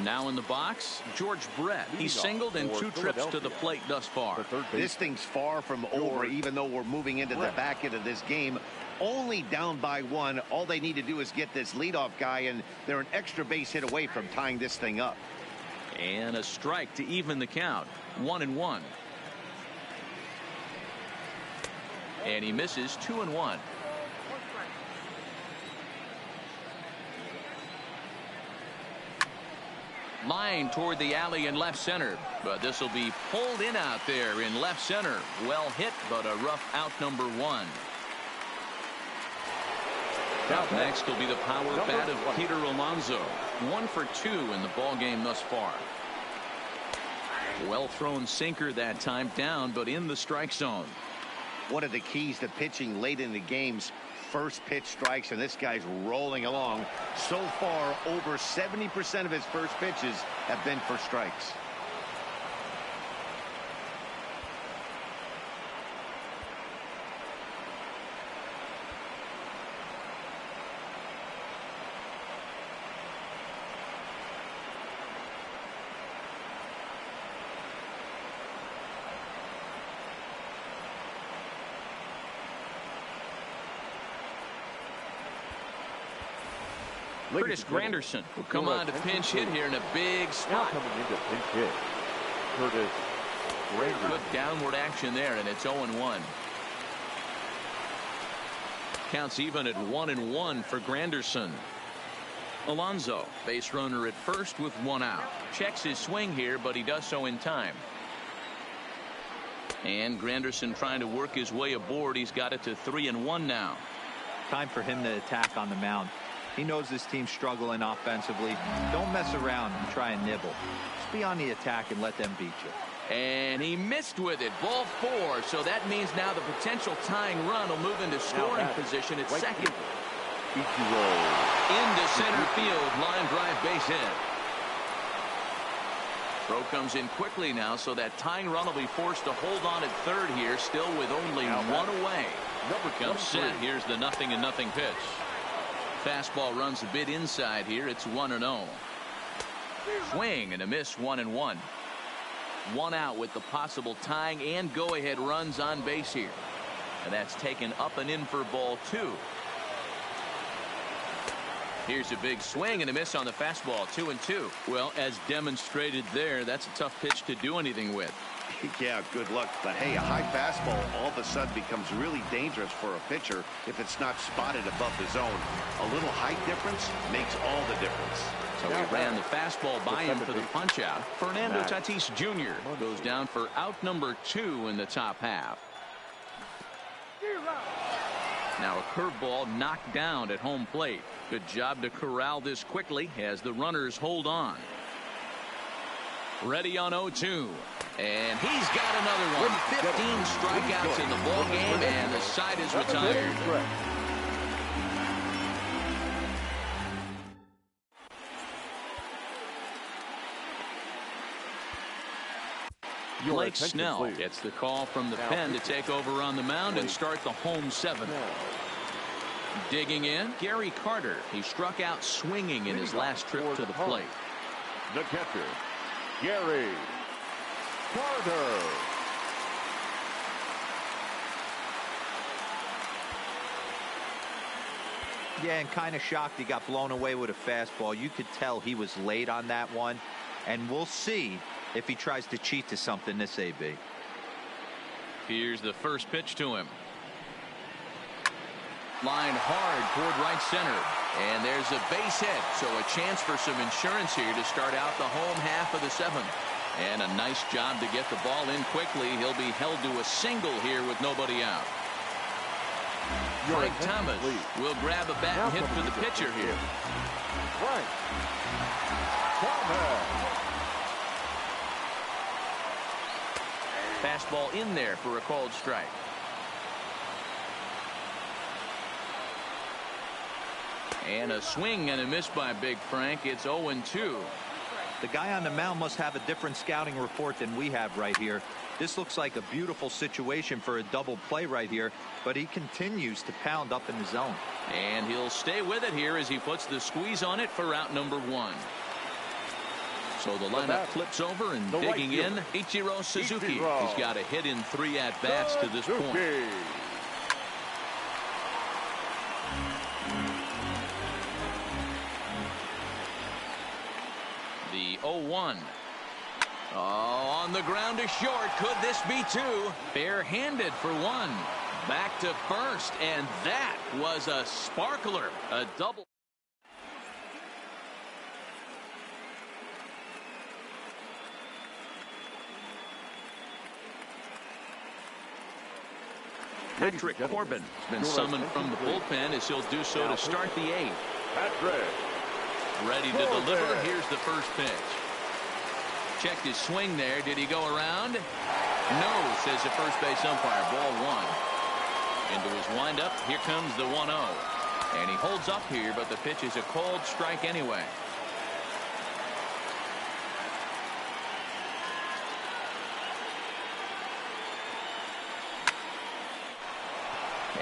Now in the box, George Brett. He's singled in 2 trips to the plate thus far. This thing's far from over, even though we're moving into the back end of this game. Only down by 1. All they need to do is get this leadoff guy, and they're an extra base hit away from tying this thing up. And a strike to even the count. 1-1. And he misses 2-1. Line toward the alley in left center, but this will be pulled in out there in left center. Well hit, but a rough out number 1. Up next will be the power bat of Peter Alonso. 1 for 2 in the ball game thus far. Well thrown sinker that time, down but in the strike zone. One of the keys to pitching late in the game's first pitch strikes, and this guy's rolling along. So far, over 70% of his first pitches have been for strikes. Curtis Granderson will come on to pinch hit here in a big spot. Coming into pinch hit, Curtis Granderson. Good downward action there, and it's 0-1. Counts even at 1-1 for Granderson. Alonso, base runner at first with 1 out. Checks his swing here, but he does so in time. And Granderson trying to work his way aboard. He's got it to 3-1 now. Time for him to attack on the mound. He knows this team's struggling offensively. Don't mess around and try and nibble. Just be on the attack and let them beat you. And he missed with it. Ball 4. So that means now the potential tying run will move into scoring position at second. Into center field. Line drive, base hit. Throw comes in quickly now, so that tying run will be forced to hold on at third here, still with only 1 away. Comes set. Here's the 0-0 pitch. Fastball runs a bit inside here. It's 1-0. Swing and a miss. 1-1. 1 out with the possible tying and go-ahead runs on base here. And that's taken up and in for ball 2. Here's a big swing and a miss on the fastball. 2-2. Well, as demonstrated there, that's a tough pitch to do anything with. Yeah, good luck. But hey, a high fastball all of a sudden becomes really dangerous for a pitcher if it's not spotted above the zone. A little height difference makes all the difference. So he ran the fastball by him for the punch out. Fernando Tatis Jr. goes down for out number 2 in the top half. Now a curveball knocked down at home plate. Good job to corral this quickly as the runners hold on. Ready on 0-2. And he's got another one. 15 strikeouts in the ball game, and the side is retired. Blake Snell gets the call from the pen to take over on the mound and start the home 7th. Digging in, Gary Carter. He struck out swinging in his last trip to the plate. The catcher, Gary Carter. Yeah, and kind of shocked he got blown away with a fastball. You could tell he was late on that one, and we'll see if he tries to cheat to something this AB. Here's the first pitch to him. Line hard toward right center, and there's a base hit, so a chance for some insurance here to start out the home half of the 7th. And a nice job to get the ball in quickly. He'll be held to a single here with nobody out. Frank Thomas will grab a bat and hit for the pitcher here. Frank Thomas. Fastball in there for a called strike. And a swing and a miss by Big Frank. It's 0-2. The guy on the mound must have a different scouting report than we have right here. This looks like a beautiful situation for a double play right here, but he continues to pound up in the zone. And he'll stay with it here as he puts the squeeze on it for out number 1. So the lineup flips over and digging in, Ichiro Suzuki. He's got a hit in 3 at-bats to this point. The 0-1. Oh, on the ground to short. Could this be 2? Bare-handed for 1. Back to first, and that was a sparkler. A double. Patrick Corbin has been summoned from the bullpen as he'll do so to start the 8th. Ready to deliver. Here's the first pitch. Checked his swing there. Did he go around? No, says the first base umpire. Ball 1. Into his windup. Here comes the 1-0. And he holds up here, but the pitch is a cold strike anyway.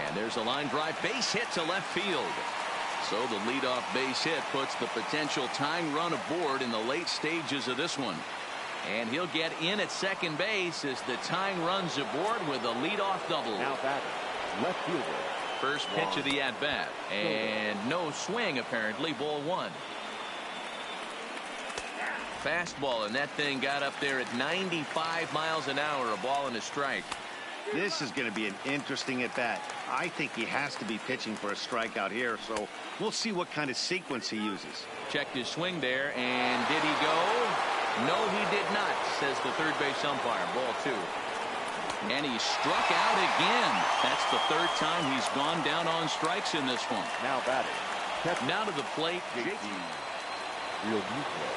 And there's a line drive base hit to left field. So the leadoff base hit puts the potential tying run aboard in the late stages of this one. And he'll get in at second base as the tying runs aboard with a leadoff double. Now batter, left fielder. First pitch of the at-bat. And no swing, apparently. Ball 1. Fastball, and that thing got up there at 95 miles an hour. A ball and a strike. This is going to be an interesting at-bat. I think he has to be pitching for a strikeout here, so we'll see what kind of sequence he uses. Checked his swing there, and did he go? No, he did not, says the third base umpire. Ball 2. And he struck out again. That's the 3rd time he's gone down on strikes in this one. Now batting. Now to the plate, JT Realmuto.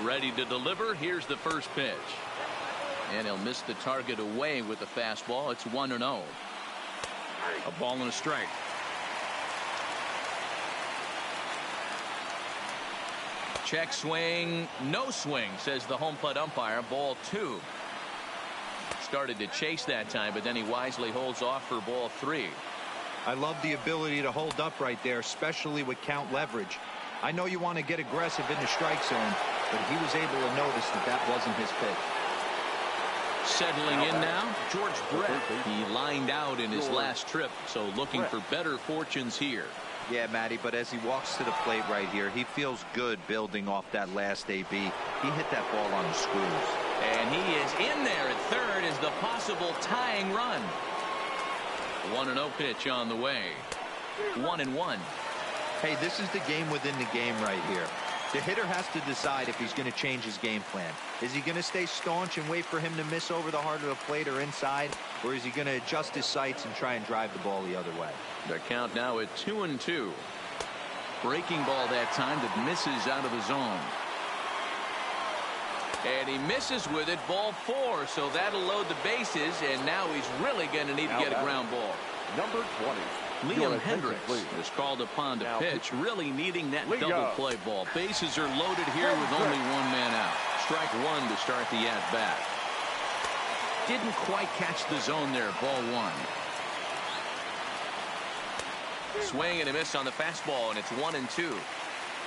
Ready to deliver. Here's the first pitch. And he'll miss the target away with the fastball. It's 1-0. A ball and a strike. Check swing. No swing, says the home plate umpire. Ball 2. Started to chase that time, but then he wisely holds off for ball 3. I love the ability to hold up right there, especially with count leverage. I know you want to get aggressive in the strike zone, but he was able to notice that that wasn't his pitch. Settling in now, George Brett. He lined out in his last trip, so looking for better fortunes here. Yeah, Matty, but as he walks to the plate right here, he feels good building off that last AB. He hit that ball on the screws. And he is in there at third as the possible tying run. 1-0 pitch on the way. 1-1. Hey, this is the game within the game right here. The hitter has to decide if he's going to change his game plan. Is he going to stay staunch and wait for him to miss over the heart of the plate or inside? Or is he going to adjust his sights and try and drive the ball the other way? The count now at 2-2. Breaking ball that time that misses out of the zone. And he misses with it. Ball 4. So that'll load the bases. And now he's really going to need to get a ground ball. Number 20. Liam Hendricks is called upon to pitch, really needing that double play ball. Bases are loaded here with only 1 man out. Strike 1 to start the at-bat. Didn't quite catch the zone there. Ball 1. Swing and a miss on the fastball, and it's 1-2.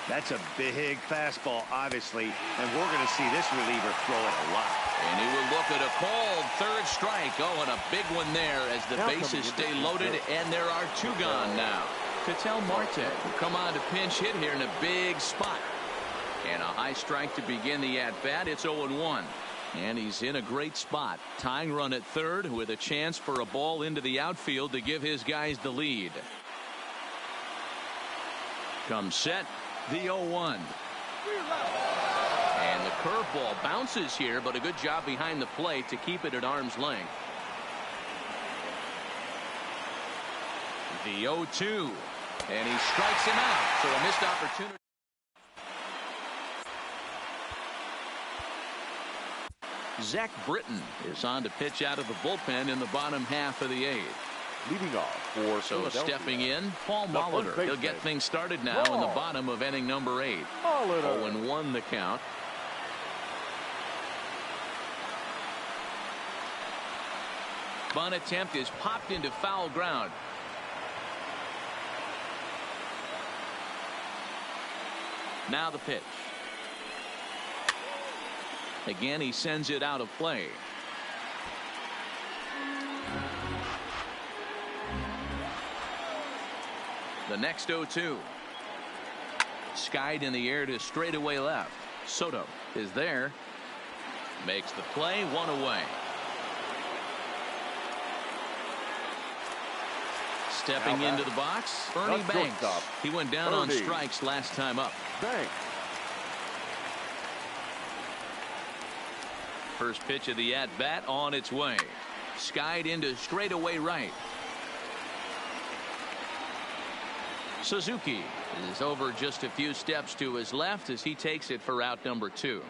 That's a big fastball, obviously, and we're going to see this reliever throw it a lot. And he will look at a called 3rd strike. Oh, and a big one there as the bases stay loaded, and there are 2 gone now. Ketel Marte will come on to pinch hit here in a big spot. And a high strike to begin the at-bat. It's 0-1. And he's in a great spot. Tying run at third with a chance for a ball into the outfield to give his guys the lead. Comes set. The 0-1. And the curveball bounces here, but a good job behind the plate to keep it at arm's length. The 0-2. And he strikes him out. So a missed opportunity. Zach Britton is on to pitch out of the bullpen in the bottom half of the 8th. Leading off for So stepping in, Paul Molitor. He'll get things started now in the bottom of inning number 8. 0-1 the count. Bunt attempt is popped into foul ground. Now the pitch. Again, he sends it out of play. The next 0-2. Skied in the air to straightaway left. Soto is there. Makes the play, 1 away. Stepping into the box, Ernie Banks. He went down on strikes last time up. Banks. First pitch of the at-bat on its way. Skied into straightaway right. Suzuki is over just a few steps to his left as he takes it for out number 2.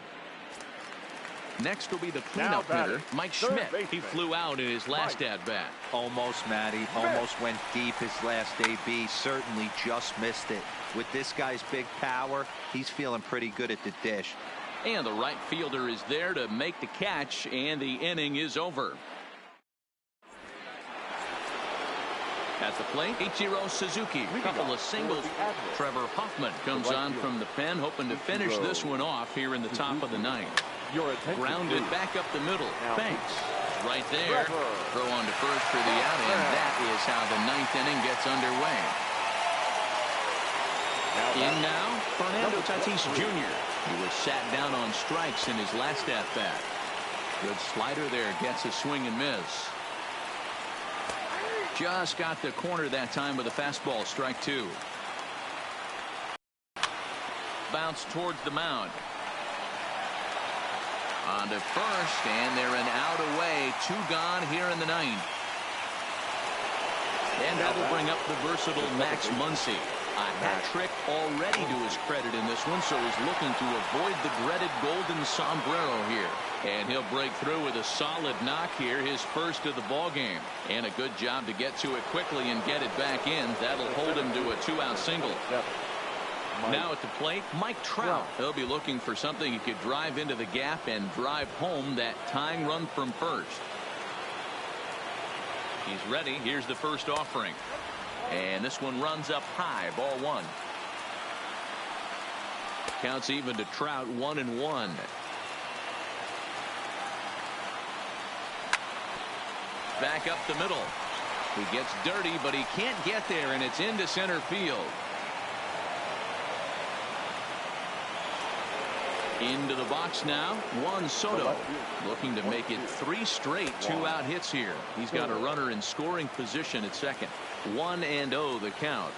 Next will be the cleanup hitter, Mike Schmidt. He flew out in his last at-bat. Almost, Matty. Almost went deep his last AB. Certainly just missed it. With this guy's big power, he's feeling pretty good at the dish. And the right fielder is there to make the catch, and the inning is over. At the plate, Ichiro Suzuki. Couple of singles. Trevor Hoffman comes on from the pen, hoping to finish this one off here in the top of the 9th. Grounded back up the middle. Banks right there. Throw on to first for the out, and that is how the 9th inning gets underway. In now, Fernando Tatis Jr. He was sat down on strikes in his last at-bat. Good slider there, gets a swing and miss. Just got the corner that time with a fastball, strike 2. Bounce towards the mound. On to first, and they're an out away. 2 gone here in the 9th. And that will bring up the versatile Max Muncy. A hat trick already to his credit in this one, so he's looking to avoid the dreaded golden sombrero here. And he'll break through with a solid knock here, his first of the ball game. And a good job to get to it quickly and get it back in. That'll hold him to a 2-out single. Now at the plate, Mike Trout. He'll be looking for something he could drive into the gap and drive home that tying run from first. He's ready. Here's the first offering. And this one runs up high, ball 1. Counts even to Trout, 1-1. Back up the middle. He gets dirty, but he can't get there, and it's into center field. Into the box now, Juan Soto, looking to make it 3 straight 2-out hits here. He's got a runner in scoring position at second. 1-0 the count.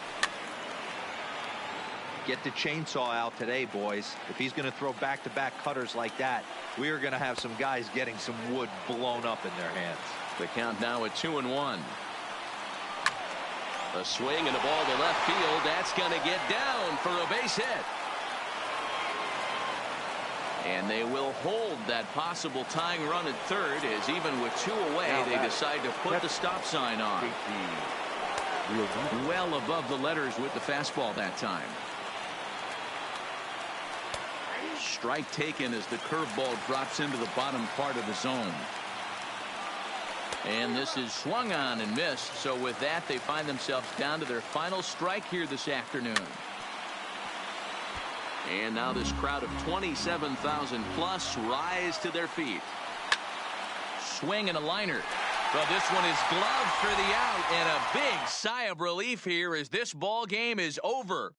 Get the chainsaw out today, boys. If he's going to throw back-to-back cutters like that, we are going to have some guys getting some wood blown up in their hands. The count now at 2-1. A swing and a ball to left field. That's going to get down for a base hit. And they will hold that possible tying run at third, as even with 2 away, they decide to put the stop sign on. Well above the letters with the fastball that time. Strike taken as the curveball drops into the bottom part of the zone. And this is swung on and missed. So with that, they find themselves down to their final strike here this afternoon. And now this crowd of 27,000 plus rise to their feet. Swing and a liner. Well, this one is gloved for the out, and a big sigh of relief here as this ball game is over.